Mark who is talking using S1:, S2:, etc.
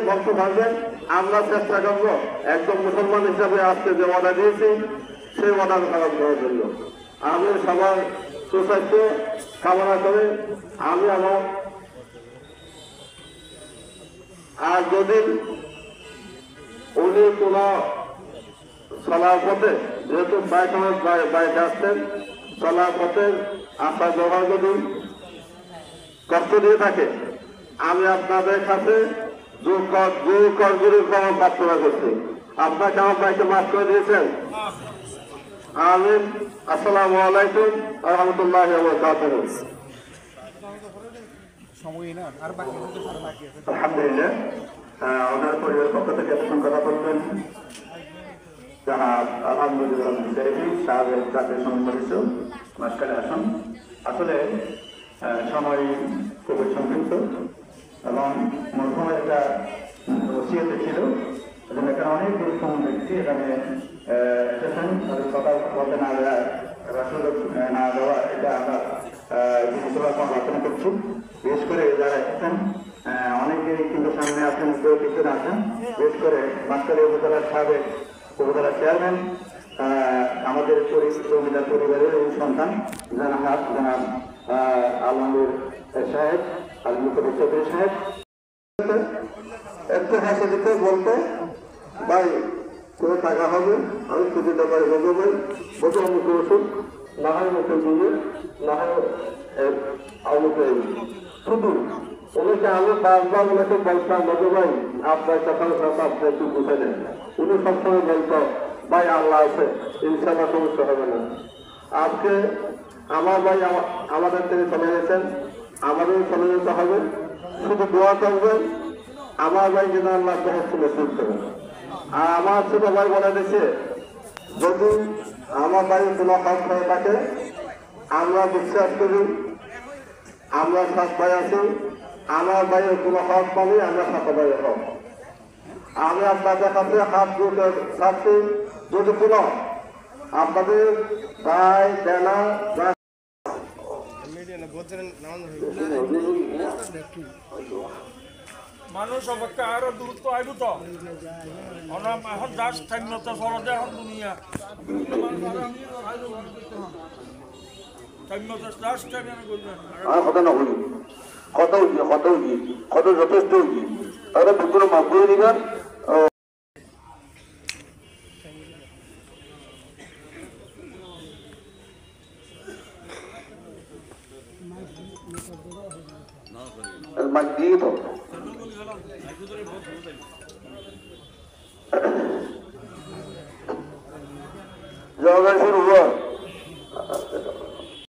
S1: বক্তব্য থাকবেন। আমরা চেষ্টা করবো একদম মুসলমান হিসাবে আজকে যে অর্ডার দিয়েছি সেই অর্ডার পালন করার জন্য। আমি সবার সুস্বাস্থ্য কামনা করে আমি আমার আর যদি উনি কোন চলার পথে যেহেতু বাইরে আসছেন চলার পথে আপনার ব্যবহার যদি কষ্ট দিয়ে থাকে আমি আপনাদের কাছে প্রার্থনা করছি। আপনাকে আমার ভাইকে মাফ করে দিয়েছেন। আমিন। আসসালামু আলাইকুম ওয়া রাহমাতুল্লাহি ওয়া বারাকাতুহু। আলহামদুলিল্লাহ ওনার পরিবারের পক্ষ থেকে এতক্ষণ কথা বলবেন জানাব আলহামদুলিল্লাহ সাহেবের জাতীয় সংবলিত মাঝখানে আসুন। আসলে সময় খুবই সংক্ষিপ্ত এবং মরহুমের একটা ওসিয়তে ছিল, এখানে অনেক গুরুত্বপূর্ণ ব্যক্তি এখানে এসেছেন, তাদের কথা বলতে না দেওয়া সুযোগ না দেওয়া এটা আমরা আলোচনা করছি। বিশেষ করে যারা এসেছেন অনেকেই কিন্তু সামনে আছেন, কেউ পিছনে আছেন। বিশেষ করে বাঁশখালী উপজেলার সাবেক উপজেলা চেয়ারম্যান আমাদের জমিদার পরিবারের এই সন্তান জানাব আলমগীর সাহেব, আলমগীর চৌধুরী সাহেব একটু হাসে দিতে বলতে ভাই কোনো টাকা হবে আমি খুঁজে দেবারে বলবো ভাই বলতে মুখে ওষুধ না হয় মুখে দিয়ে না হয় মুখে শুধু ওনাকে আমি বারবার ওনাকে বলতাম বলবো ভাই আপনার কথা আপনি একটু বুঝে নেন। উনি সবসময় বলতো ভাই আল্লাহ আছে ইনশাআল্লাহ সমস্যা হবে না। আজকে আমার ভাই আমাদের থেকে চলে গেছেন, আমাদের চলে যেতে হবে। শুধু দোয়া করবেন আমার ভাই যেন আল্লাহ ছিল শুনতে হবে। আর আমার ছোট ভাই বলে দিচ্ছে যদি আমার ভাই কোনো হক হয়ে থাকে আমরা বিশ্বাস করি আমরা 7 ভাই আছি, আমার ভাইয়ের কোনো হক পাবি আমরা 7 ভাইয়ের হক। আমি আপনাদের কাছে হাত জোটে থাকছি যদি কোনো আপনাদের ভাই দেনা
S2: মানুষ অপেক্ষা আরো দূরত্ব আইব তো এখন দাস স্থানীয়তা সরদে এখন দুনিয়া
S1: কথা না হইল কথা কথা যথেষ্ট হইলি তাহলে কোনো মাফ করে দিবেন। দিয়ে তো জবাবের শুরু